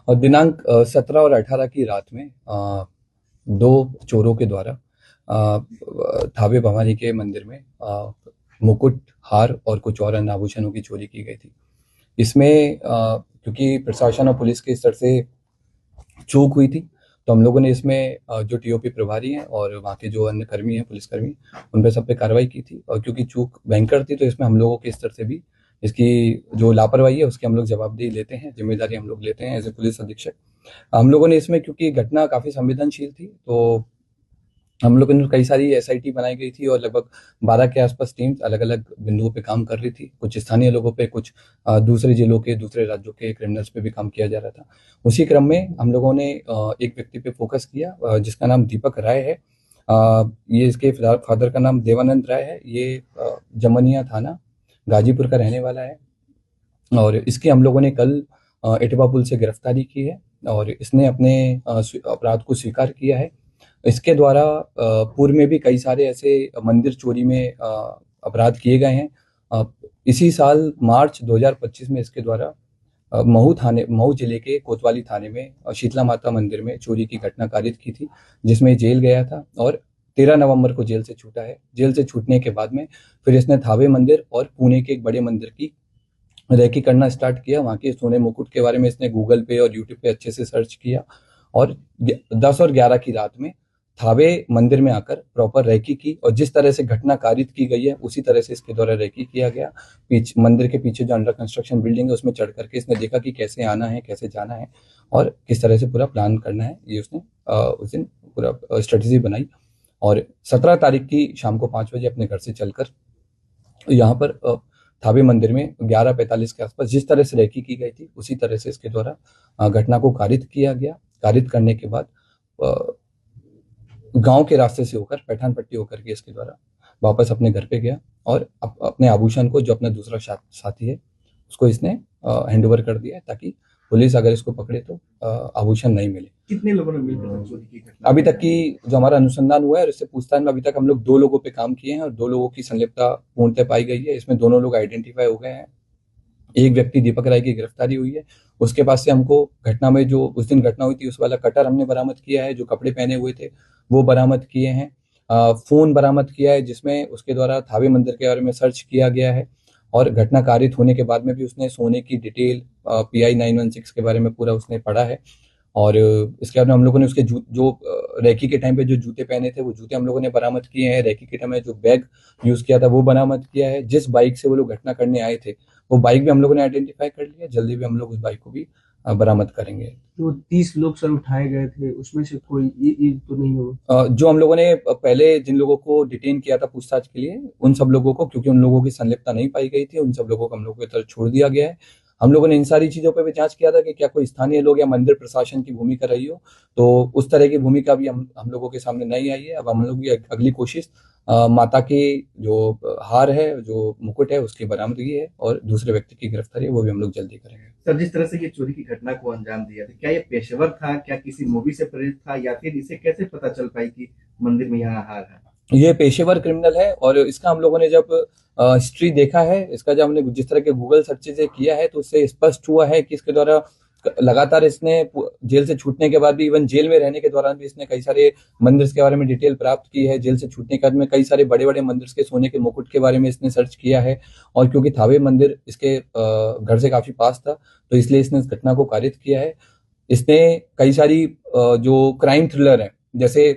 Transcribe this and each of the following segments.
और दिनांक 17 और 18 की रात में दो चोरों के द्वारा थावे भवानी के मंदिर में मुकुट, हार और कुछ और अन्य आभूषणों की चोरी की गई थी। इसमें क्योंकि प्रशासन और पुलिस के स्तर से चूक हुई थी, तो हम लोगों ने इसमें जो टीओपी प्रभारी हैं और वहाँ के जो अन्य कर्मी हैं, पुलिसकर्मी, उन पे सब पे कार्रवाई की थी। और क्योंकि चूक भयंकर थी, तो इसमें हम लोगों के स्तर से भी इसकी जो लापरवाही है उसकी हम लोग जवाबदेही लेते हैं, जिम्मेदारी हम लोग लेते हैं एज ए पुलिस अधीक्षक। हम लोगों ने इसमें, क्योंकि घटना काफ़ी संवेदनशील थी, तो हम लोगों ने कई सारी एसआईटी बनाई गई थी और लगभग 12 के आसपास टीम्स अलग अलग बिंदुओं पे काम कर रही थी। कुछ स्थानीय लोगों पे, कुछ दूसरे जिलों के, दूसरे राज्यों के क्रिमिनल्स पे भी काम किया जा रहा था। उसी क्रम में हम लोगों ने एक व्यक्ति पे फोकस किया जिसका नाम दीपक राय है। ये इसके फादर का नाम देवानंद राय है। ये जमनिया थाना गाजीपुर का रहने वाला है और इसकी हम लोगों ने कल इटवा पुल से गिरफ्तारी की है और इसने अपने अपराध को स्वीकार किया है। इसके द्वारा पूर्व में भी कई सारे ऐसे मंदिर चोरी में अपराध किए गए हैं। इसी साल मार्च 2025 में इसके द्वारा महू जिले के कोतवाली थाने में शीतला माता मंदिर में चोरी की घटना कारित की थी, जिसमें जेल गया था और 13 नवंबर को जेल से छूटा है। जेल से छूटने के बाद में फिर इसने थावे मंदिर और पुणे के एक बड़े मंदिर की रेकी करना स्टार्ट किया। वहाँ के सोने मुकुट के बारे में इसने गूगल पे और यूट्यूब पे अच्छे से सर्च किया और 10 और 11 की रात में थावे मंदिर में आकर प्रॉपर रेकी की और जिस तरह से घटना कारित की गई है उसी तरह से इसके द्वारा रेकी किया गया। मंदिर के पीछे जो अंडर कंस्ट्रक्शन बिल्डिंग है उसमें चढ़ करके इसने देखा कि कैसे आना है, कैसे जाना है और किस तरह से पूरा प्लान करना है। ये उसने उस दिन पूरा स्ट्रेटेजी बनाई और 17 तारीख की शाम को 5 बजे अपने घर से चलकर यहाँ पर थावे मंदिर में 11:45 के आसपास जिस तरह से रेकी की गई थी उसी तरह से इसके द्वारा घटना को कारित किया गया। कारित करने के बाद गांव के रास्ते से होकर पैठान पट्टी होकर के इसके द्वारा वापस अपने घर पे गया और अपने आभूषण को, जो अपना दूसरा साथी है, उसको इसने हैंड ओवर कर दिया ताकि पुलिस अगर इसको पकड़े तो आभूषण नहीं मिले। कितने लोगों ने मिलकर चोरी की घटना? अभी तक की जो हमारा अनुसंधान हुआ है और इससे पूछताछ में अभी तक हम लोग 2 लोगों पे काम किए हैं और 2 लोगों की संलिप्तता पूर्णतः पाई गई है। इसमें दोनों लोग आइडेंटिफाई हो गए हैं। एक व्यक्ति दीपक राय की गिरफ्तारी हुई है। उसके पास से हमको घटना में जो उस दिन घटना हुई थी उस वाला कटर हमने बरामद किया है, जो कपड़े पहने हुए थे वो बरामद किए हैं। फोन बरामद किया है जिसमें उसके द्वारा थावे मंदिर के बारे में सर्च किया गया है और घटना कारित होने के बाद में भी उसने सोने की डिटेल PI 916 के बारे में पूरा उसने पढ़ा है। और इसके बाद में हम लोगों ने उसके जो रेकी के टाइम पे जो जूते पहने थे वो जूते हम लोगों ने बरामद किए हैं। रेकी के टाइम में जो बैग यूज किया था वो बरामद किया है। जिस बाइक से वो लोग घटना करने आए थे वो बाइक भी हम लोगों ने आइडेंटिफाई कर लिया। जल्दी भी हम लोग उस बाइक को भी बरामद करेंगे। तो 30 लोग सर उठाए गए थे, उसमें से कोई ये तो नहीं हो? जो हम लोगों ने पहले जिन लोगों को डिटेन किया था पूछताछ के लिए, उन सब लोगों को, क्योंकि उन लोगों की संलिप्तता नहीं पाई गई थी, उन सब लोगों को हम लोगों की तरफ छोड़ दिया गया है। हम लोगों ने इन सारी चीजों पर भी जांच किया था कि क्या कोई स्थानीय लोग या मंदिर प्रशासन की भूमिका रही हो, तो उस तरह की भूमिका भी हम लोगों के सामने नहीं आई है। अब हम लोग की अगली कोशिश माता की जो हार है, जो मुकुट है, उसकी बरामदगी है और दूसरे व्यक्ति की गिरफ्तारी है वो भी हम लोग जल्दी करेंगे। सर, जिस तरह से ये चोरी की घटना को अंजाम दिया था, क्या ये पेशेवर था, क्या किसी मूवी से प्रेरित था, या फिर इसे कैसे पता चल पाई कि मंदिर में यहाँ हार है? ये पेशेवर क्रिमिनल है और इसका हम लोगों ने जब हिस्ट्री देखा है, इसका जब हमने जिस तरह के गूगल सर्चेज किया है तो उससे स्पष्ट हुआ है कि इसके द्वारा लगातार इसने जेल से छूटने के बाद भी, इवन जेल में रहने के दौरान भी इसने कई सारे मंदिर के बारे में डिटेल प्राप्त की है। जेल से छूटने के बाद में कई सारे बड़े बड़े मंदिर के सोने के मुकुट के बारे में इसने सर्च किया है और क्योंकि थावे मंदिर इसके घर से काफी पास था तो इसलिए इसने इस घटना को कारित किया है। इसने कई सारी जो क्राइम थ्रिलर है, जैसे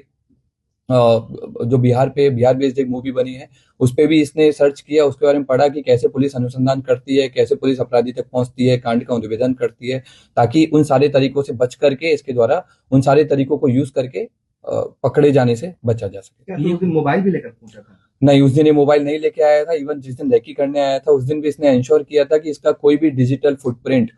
जो बिहार बेस्ड एक मूवी बनी है उस पे भी इसने सर्च किया, उसके बारे में पढ़ा कि कैसे पुलिस अनुसंधान करती है, कैसे पुलिस अपराधी तक पहुंचती है, कांड का उद्भेदन करती है, ताकि उन सारे तरीकों से बच करके इसके द्वारा उन सारे तरीकों को यूज करके पकड़े जाने से बचा जा सके। ये मोबाइल भी लेकर पहुंचा था? नहीं, उस दिन ये मोबाइल नहीं लेके आया था। इवन जिस दिन रेकी करने आया था उस दिन भी इसने इंश्योर किया था कि इसका कोई भी डिजिटल फुटप्रिंट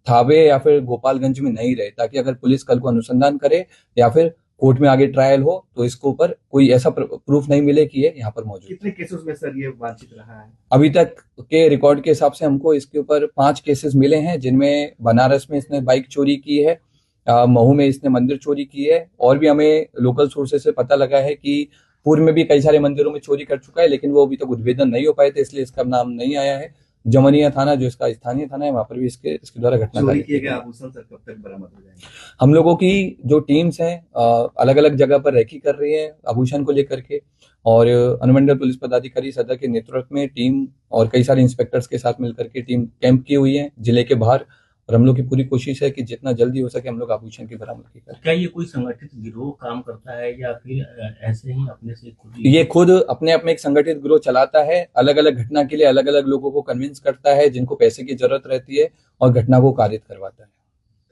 थावे या फिर गोपालगंज में नहीं रहे, ताकि अगर पुलिस कल को अनुसंधान करे या फिर कोर्ट में आगे ट्रायल हो तो इसके ऊपर कोई ऐसा प्रूफ नहीं मिले कि ये यहाँ पर मौजूद। कितने केसेस में सर ये वांछित रहा है? अभी तक के रिकॉर्ड के हिसाब से हमको इसके ऊपर 5 केसेस मिले हैं, जिनमें बनारस में इसने बाइक चोरी की है, महू में इसने मंदिर चोरी की है और भी हमें लोकल सोर्सेज से पता लगा है कि पूर्व में भी कई सारे मंदिरों में चोरी कर चुका है, लेकिन वो अभी तक उद्भेदन नहीं हो पाए थे इसलिए इसका नाम नहीं आया है। जमनिया थाना जो इसका स्थानीय थाना है, वहां पर भी इसके द्वारा घटना चोरी कार्य किए किया गए गया। आभूषण सर कब तक बरामद हो जाएंगे? हम लोगों की जो टीम्स हैं अलग अलग जगह पर रेकी कर रही है आभूषण को लेकर के, और अनुमंडल पुलिस पदाधिकारी सदर के नेतृत्व में टीम और कई सारे इंस्पेक्टर्स के साथ मिलकर के टीम कैंप की हुई है जिले के बाहर, और हम लोग की पूरी कोशिश है कि जितना जल्दी हो सके हम लोग आभूषण की बरामदगी करें। क्या ये कोई संगठित गिरोह काम करता है या फिर ऐसे ही अपने से खुद ही? ये खुद अपने आप में एक संगठित गिरोह चलाता है, अलग अलग घटना के लिए अलग अलग लोगों को कन्विंस करता है जिनको पैसे की जरूरत रहती है, और घटना को कारित करवाता है।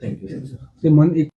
Thank you sir.